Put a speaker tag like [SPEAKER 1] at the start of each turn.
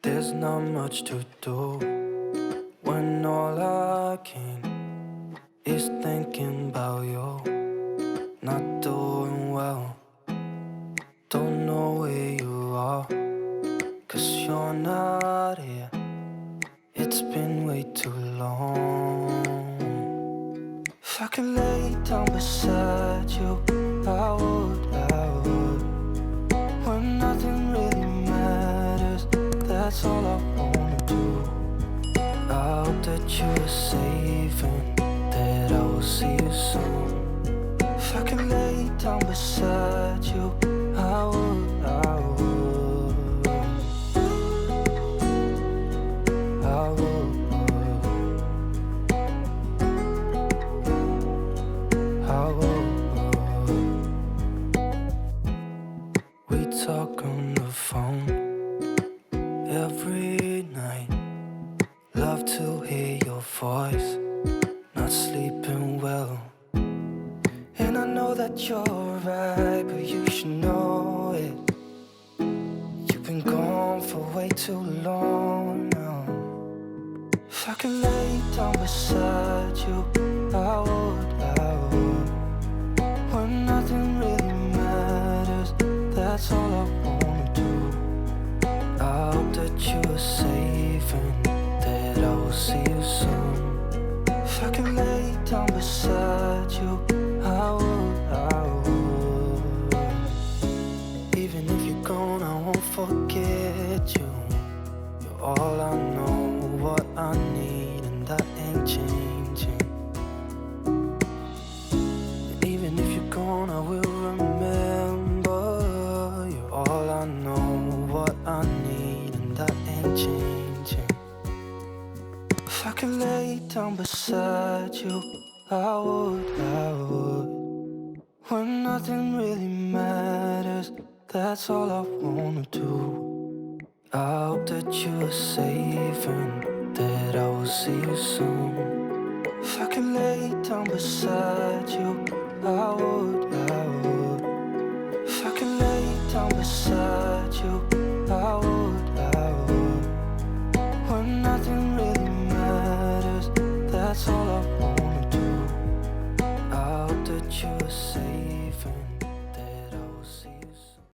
[SPEAKER 1] There's not much to do when all I can is thinking about you. Not doing well, don't know where you are, 'cause you're not here. It's been way too long. If I could lay down beside you, I would. When nothing really matters, that's all I wanna do. I hope that you are safe and that I will see you soon. If I could lay down beside you, I would. I would. We talk on the phone every night. Love to hear your voice. Not sleeping well. And I know that you're right, but you should know it. You've been gone for way too long now. If I could lay down beside you, I would. When nothing really matters, that's all I wanna do. I hope that you are safe and that I will see you soon. If I could lay down beside you, I would. Even if you're gone, I won't forget you. You're all I know, what I need, and that ain't changing. And even if you're gone, I will remember. You're all I know, what I need, and that ain't changing. If I could lay down beside you, I would. When nothing really matters, that's all I wanna do. I hope that you are safe and that I will see you soon. If I could lay down beside you, I would.